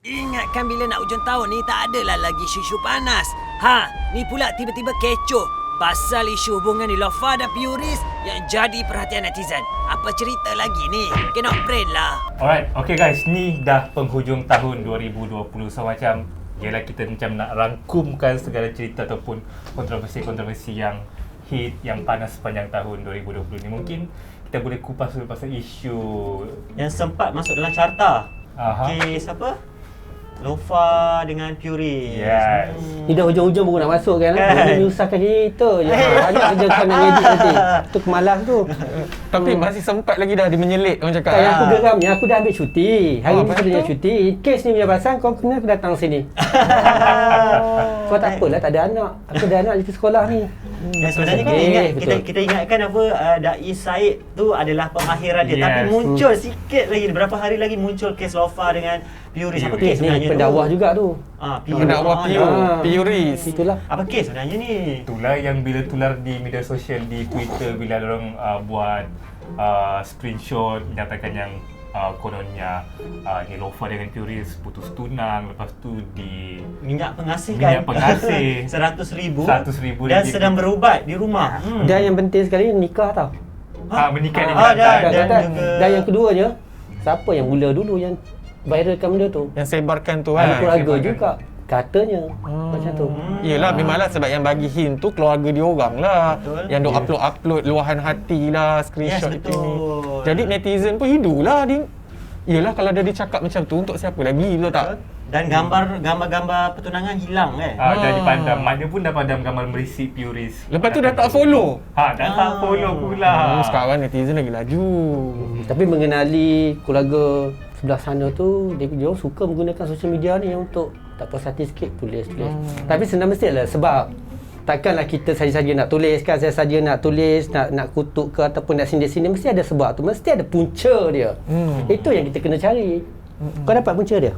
Ingatkan bila nak hujung tahun ni tak adalah lagi isu-isu panas. Ha, ni pula tiba-tiba kecoh pasal isu hubungan Niloufar dan Puris yang jadi perhatian netizen. Apa cerita lagi ni? Cannot brain lah. Alright, okay guys, ni dah penghujung tahun 2020. So macam, yelah kita macam nak rangkumkan segala cerita ataupun kontroversi-kontroversi yang hit, yang panas sepanjang tahun 2020 ni. Mungkin kita boleh kupas dulu pasal isu yang sempat masuk dalam carta. Kes apa? Loufar dengan Puris. Yes. Ni dah hujung-hujung baru nak masuk kan? Ini menyusahkan kita je. Banyak kerja kau nak edit nanti. Tu kemalas tu. Tapi masih sempat lagi dah dia menyelit orang cakap. Tak, yang aku geramnya aku dah ambil cuti. Hari ni sebenarnya tu? cuti. Kes ni punya pasal kau kena datang sini. Kau tak apalah, tak ada anak. Aku ada anak di sekolah ni. Dan sebenarnya kita ingatkan apa Dai Said tu adalah pengakhiran dia, Yes. tapi muncul sikit lagi beberapa hari lagi muncul kes Loufar dengan Puris. Apa kes Kes ni sebenarnya pendakwah tu? juga tu. Pendakwah Puris. Itulah. Apa kes sebenarnya ni? itulah yang bila tular di media sosial, di Twitter, bila orang buat screenshot menyatakan yang kononnya Niloufar dengan Puris putus tunang, lepas tu di Minyak pengasih kan? minyak pengasih 100,000 100,000 dan ringgit. sedang berubat di rumah. Dan yang penting sekali nikah tau. menikah di dah. Kelantan. Dan yang keduanya, siapa yang mula dulu yang viralkan benda tu? Yang sebarkan tu Ahli kan. keluarga sebarkan. juga. Katanya macam tu. Yelah, memanglah sebab yang bagi hint tu keluarga dia orang lah. Betul. Yang duk upload luahan hati lah, screenshot Yes, itu ni. betul. Jadi netizen pun hidulah dia. Yelah, kalau dia cakap macam tu untuk siapa lagi, betul tak? Dan gambar-gambar pertunangan hilang kan? Dah dipandang, mana pun dah pandang gambar merisi Puris. Lepas tu dah tak follow. Dah tak follow pula. Sekarang netizen lagi laju. Tapi mengenali keluarga sebelah sana tu, dia orang suka menggunakan sosial media ni untuk tak puas hati sikit, tulis. Tapi senang mestilah sebab takkanlah kita saja-saja nak tulis kan, saya saja nak tulis, nak kutuk ke ataupun nak sindir-sindir, mesti ada sebab tu, mesti ada punca dia. Itu yang kita kena cari. Kau dapat punca dia?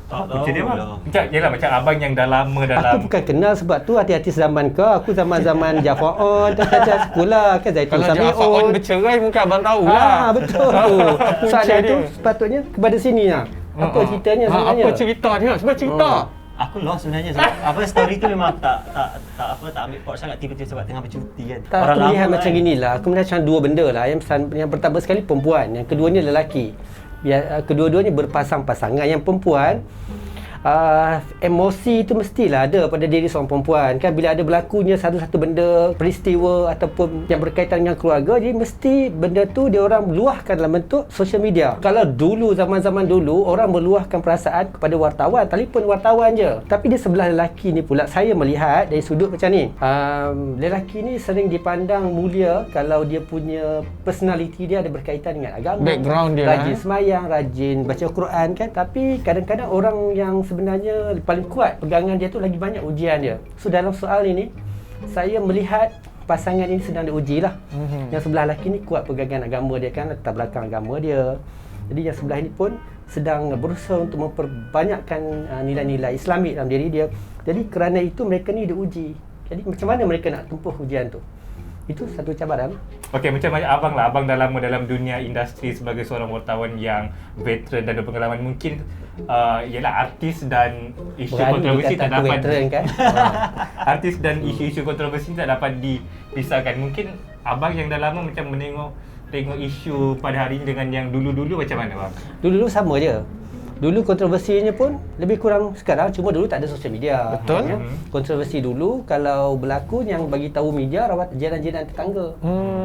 Macam dia mah. Yelah macam abang yang dah lama dalam. Aku bukan kenal sebab tu hati-hati zaman kau. Aku zaman-zaman Jafar On, macam sekolah kan, Zaitun Kalau Jafar On Sami'un. bercerai mungkin abang tahulah. Betul tu. Soalan tu sepatutnya kepada sini lah. Apa ceritanya sebenarnya? Apa cerita dia? Cuba cerita. Aku lost sebenarnya sebab apa story tu memang tak ambil port sangat tiba-tiba sebab tengah bercuti kan. Tak, aku lihat macam inilah. Aku melihat macam dua benda lah. Yang pertama sekali perempuan, yang keduanya lelaki. Kedua-duanya berpasang-pasangan. Yang perempuan, emosi itu mestilah ada pada diri seorang perempuan kan, bila ada berlakunya satu-satu benda, peristiwa ataupun yang berkaitan dengan keluarga, jadi mesti benda tu dia orang luahkan dalam bentuk social media. Kalau dulu, zaman-zaman dulu, orang meluahkan perasaan kepada wartawan, telefon wartawan je. Tapi di sebelah lelaki ni pula, saya melihat dari sudut macam ni, lelaki ni sering dipandang mulia kalau dia punya personality dia ada berkaitan dengan agama, Background dia rajin semayang, rajin baca Quran kan. Tapi kadang-kadang orang yang sebenarnya paling kuat pegangan dia tu lagi banyak ujian dia. So dalam soal ini, saya melihat pasangan ini sedang diuji lah. Yang sebelah lelaki ni kuat pegangan agama dia kan, latar belakang agama dia. Jadi yang sebelah ini pun sedang berusaha untuk memperbanyakkan nilai-nilai Islamik dalam diri dia. Jadi kerana itu mereka ni diuji. Jadi macam mana mereka nak tempuh ujian tu? Itu satu cabaran. Okey, macam abang lah. Abang dah lama dalam dunia industri sebagai seorang wartawan yang veteran dan berpengalaman. Mungkin ialah artis dan isu kontroversi tak dapat kan? artis dan isu-isu kontroversi tak dapat dipisahkan. Mungkin abang yang dah lama macam tengok isu pada hari ini dengan yang dulu-dulu macam mana bang? Dulu-dulu sama je. Dulu kontroversinya pun lebih kurang sekarang, cuma dulu tak ada sosial media. Betul. Ya? Kontroversi dulu kalau berlaku yang bagi tahu media rawat jiran-jiran tetangga.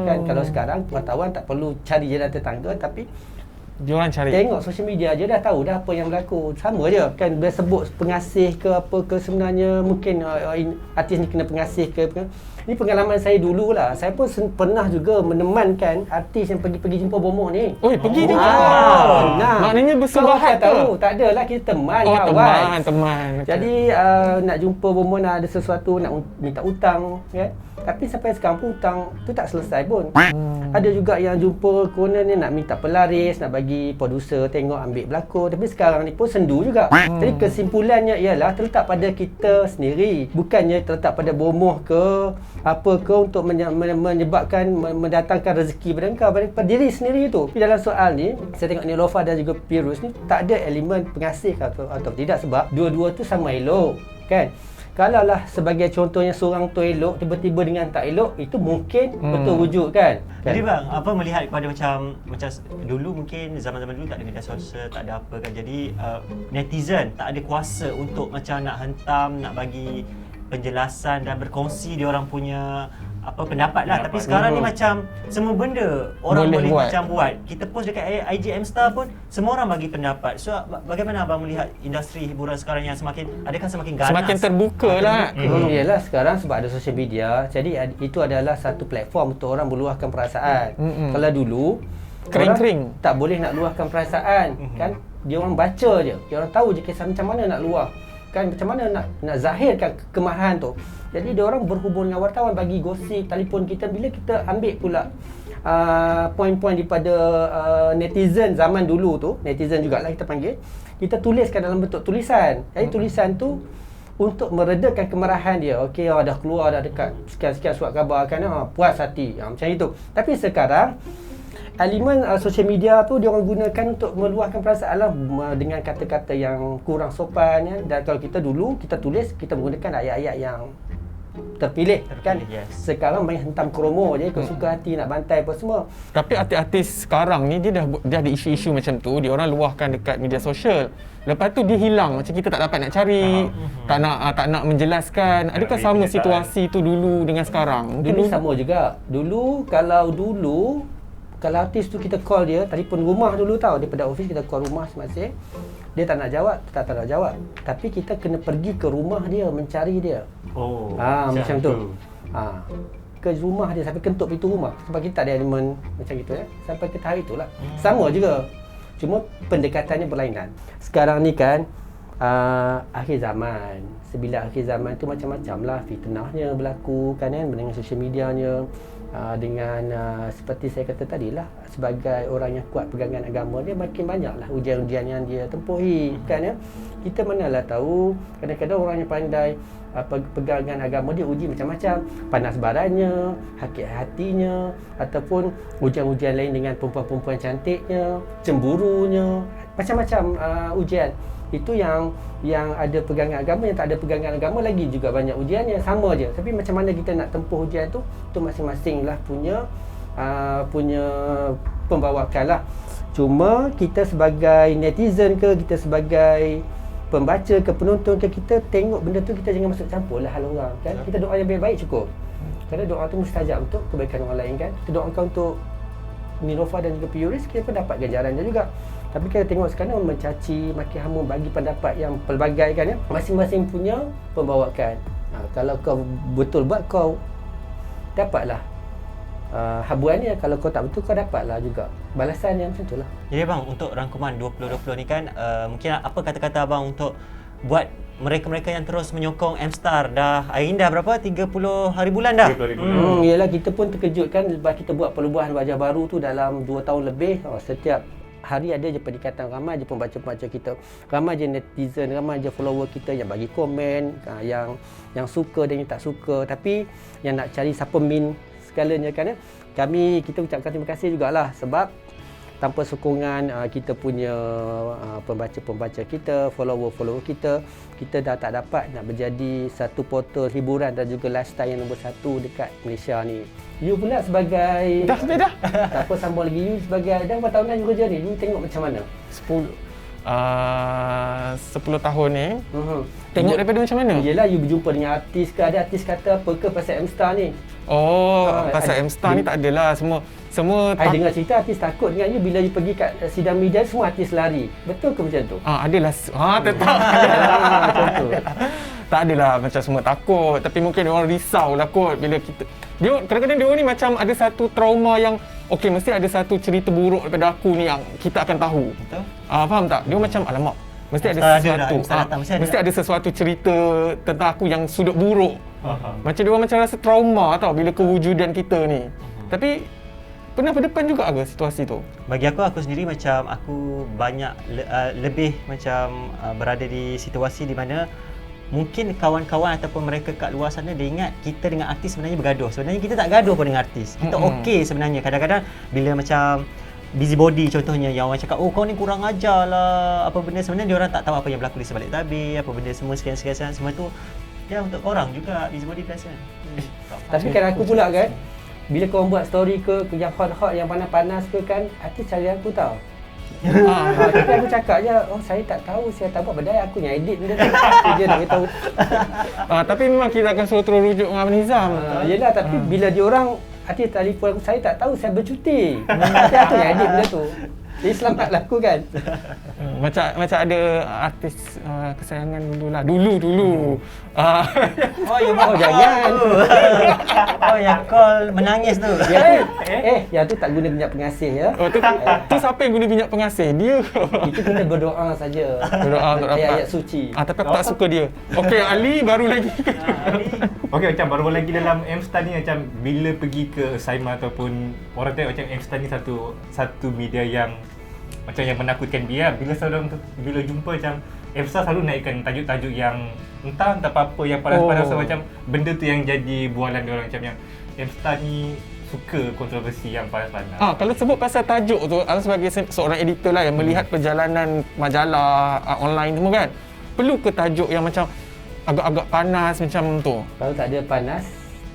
Kan kalau sekarang wartawan tak perlu cari jiran tetangga, tapi Diorang cari. tengok sosial media je dah tahu dah apa yang berlaku. Sama je kan, bila sebut pengasih ke apa ke, sebenarnya mungkin artis ni kena pengasih ke. Ini pengalaman saya dulu lah. Saya pun pernah juga menemankan artis yang pergi jumpa bomoh ni. Oi, pergi juga. Nah, Maknanya bersebahat tahu. Tak adalah, kita teman, kawan. teman. Jadi nak jumpa bomoh, nak ada sesuatu, nak minta hutang kan. Tapi sampai sekarang pun hutang tu tak selesai pun. Ada juga yang jumpa konon ni nak minta pelaris, nak bagi producer tengok ambil berlakon. Tapi sekarang ni pun sendu juga. Jadi kesimpulannya ialah terletak pada kita sendiri. Bukannya terletak pada bomoh ke apa ke untuk menyebabkan mendatangkan rezeki pada diri sendiri itu. Di dalam soal ni saya tengok Neelofa dan juga Pirus ni tak ada elemen pengasih atau tidak, sebab dua-dua tu sama elok kan. Kalaulah sebagai contohnya seorang tu elok tiba-tiba dengan tak elok, itu mungkin betul wujud kan. Jadi bang, apa melihat kepada macam dulu mungkin zaman-zaman dulu tak ada media sosial, tak ada apa kan. Jadi netizen tak ada kuasa untuk macam nak hentam, nak bagi penjelasan dan berkongsi dia orang punya pendapat lah. Tapi sekarang ni macam semua benda orang boleh macam buat. Kita post dekat IG Mstar pun semua orang bagi pendapat. So bagaimana abang melihat industri hiburan sekarang yang semakin ganas? Semakin terbuka lah. Yalah, sekarang sebab ada social media, jadi itu adalah satu platform untuk orang meluahkan perasaan. Kalau dulu kering-kering tak boleh nak luahkan perasaan kan. Dia orang baca je, dia orang tahu je kisah macam mana nak luah kan, macam mana nak zahirkan kemarahan tu. Jadi dia orang berhubung dengan wartawan, bagi gosip, telefon kita. Bila kita ambil pula poin-poin daripada netizen zaman dulu tu, netizen jugalah kita panggil, kita tuliskan dalam bentuk tulisan. Jadi tulisan tu untuk meredakan kemarahan dia. Okey, dah keluar dah dekat sekian-sekian surat khabar kan, puas hati macam itu. Tapi sekarang elemen social media tu dia orang gunakan untuk meluahkan perasaan lah, dengan kata-kata yang kurang sopan ya. Dan kalau kita dulu kita tulis, kita menggunakan ayat-ayat yang terpilih kan. Yes. Sekarang main hentam kromo je, ikut suka hati, nak bantai apa semua. Tapi artis-artis sekarang ni dia ada isu-isu macam tu, dia orang luahkan dekat media sosial. Lepas tu dia hilang, macam kita tak dapat nak cari, tak nak menjelaskan. Adakah sama situasi tu dulu dengan sekarang? Dulu sama juga. Dulu kalau artis tu kita call dia, telefon rumah dulu tau, daripada office kita call rumah masing-masing. Dia tak nak jawab, tak nak jawab. Tapi kita kena pergi ke rumah dia, mencari dia. Macam tu. Ke rumah dia, sampai kentuk pintu rumah. Sebab kita tak ada elemen macam gitu ya. Sampai ke tahap itulah. Sama juga. Cuma pendekatannya berlainan. Sekarang ni kan akhir zaman. Sebila akhir zaman tu macam-macam lah fitnahnya berlaku kan, dengan social medianya. Dengan seperti saya kata tadi lah, sebagai orang yang kuat pegangan agama, dia makin banyaklah ujian-ujian yang dia tempuhi kan ya. Kita manalah tahu, kadang-kadang orang yang pandai pegangan agama dia uji macam-macam, panas barannya, hakik hatinya, ataupun ujian-ujian lain dengan perempuan-perempuan cantiknya, cemburunya, macam-macam ujian. Itu yang ada pegangan agama, yang tak ada pegangan agama lagi juga banyak ujiannya, sama je. Tapi macam mana kita nak tempuh ujian tu masing-masing lah punya pembawakan lah. Cuma kita sebagai netizen ke, kita sebagai pembaca ke, penonton ke, kita tengok benda tu, kita jangan masuk campur lah hal orang kan. Kita doa yang baik-baik cukup. Kerana doa tu mustajab untuk kebaikan orang lain kan. Kita doakan untuk Neelofa dan juga Pirus, kita pun dapat ganjarannya juga. Tapi kita tengok sekarang mencaci, maki hama, bagi pendapat yang pelbagai kan ya. Masing-masing punya pembawakan. Kalau kau betul buat, kau dapatlah habuannya. Kalau kau tak betul, kau dapatlah juga balasan yang macam itulah. Jadi bang, untuk rangkuman 2020 ni kan, mungkin apa kata-kata abang untuk buat mereka-mereka yang terus menyokong Mstar? Dah hari ni dah berapa? 30 hari bulan dah? 30 hari bulan. Yelah, kita pun terkejut kan lepas kita buat perubahan wajah baru tu dalam 2 tahun lebih. Setiap hari ada je peningkatan, ramai je pembaca-pembaca kita, ramai je netizen, ramai je follower kita yang bagi komen, yang suka dan yang tak suka. Tapi yang nak cari siapa min segalanya kan ya. Kita ucapkan terima kasih jugalah, sebab tanpa sokongan kita punya pembaca-pembaca kita, follower-follower kita dah tak dapat nak menjadi satu portal hiburan dan juga lifestyle yang nombor 1 dekat Malaysia ni. You pula sebagai Dah. tak apa, sambung lagi. You sebagai, dah berapa tahun you kerja ni? You tengok macam mana? 10 tahun ni. Tengok daripada macam mana? Yelah, you berjumpa dengan artis ke, ada artis kata apa ke pasal Mstar ni? Pasal Mstar ni tak adalah, semua I dengar cerita artis takut dengan you bila you pergi kat sidang media, semua artis lari. Betul ke macam tu? Adalah. Tetap. Macam tu. Tak adalah macam semua takut, tapi mungkin dia orang risau lah kot bila kita. Kadang-kadang dia orang ni macam ada satu trauma yang okey, mesti ada satu cerita buruk daripada aku ni yang kita akan tahu. Betul. Faham tak? Dia macam alamak, mesti ada sesuatu. Mesti ada sesuatu cerita tentang aku yang sudut buruk. Macam dia orang macam rasa trauma tau bila kewujudan kita ni. Tapi pernah berdepan juga ke situasi tu? Bagi aku sendiri macam aku banyak lebih macam berada di situasi di mana mungkin kawan-kawan ataupun mereka kat luar sana dia ingat kita dengan artis sebenarnya bergaduh. Sebenarnya kita tak gaduh pun dengan artis. Kita okey sebenarnya. Kadang-kadang bila macam busybody contohnya yang orang cakap, oh kau ni kurang ajar lah apa benda, sebenarnya dia orang tak tahu apa yang berlaku di sebalik tabir, apa benda semua sekian-sekian semua tu ya untuk korang juga busybody biasa. Tapi kan aku pula kan, bila korang buat story ke yang hot-hot, yang panas-panas ke kan, artis cari aku tau. Tapi aku cakap je, oh saya tak tahu, saya tak buat, padahal aku yang edit benda tu. Dia nak beritahu. Tapi memang kita akan suruh terus rujuk dengan Abang Nizam. Yelah, tapi bila dia orang artis telefon aku, saya tak tahu saya bercuti. Tapi aku yang edit benda tu. Jadi selamatlah aku kan. Macam ada artis kesayangan dululah. Dulu. Oh, you Oh jangan. Oh, yang call menangis tu. Yang tu tak guna minyak pengasih ya. Oh, tu siapa yang guna minyak pengasih? Dia. Itu kita berdoa saja. Berdoa untuk dapat. Ayat-ayat suci. Tapi aku tak suka dia. Okey, Ali baru lagi. Okey, macam baru lagi dalam M-Star ni, macam bila pergi ke assignment ataupun orang tengok macam M-Star ni satu media yang macam yang menakutkan dia. Bila jumpa macam M-Star selalu naikkan tajuk-tajuk yang entah apa-apa yang panas-panas. So, macam benda tu yang jadi bualan dia orang, macam yang M-Star ni suka kontroversi yang panas-panas. Kalau sebut pasal tajuk tu, Alan sebagai seorang editor lah yang melihat perjalanan majalah online semua kan, perlu ke tajuk yang macam agak-agak panas macam tu? Kalau tak ada panas,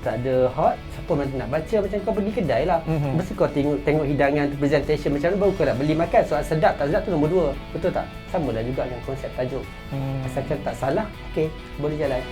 tak ada hot, siapa nak baca? Macam kau pergi kedai lah. Mesti kau tengok hidangan tu, presentation macam mana, baru kau nak beli makan. Soal sedap tak sedap tu nombor 2. Betul tak? Sama lah juga dengan konsep tajuk. Asalkan tak salah, okey, boleh jalan.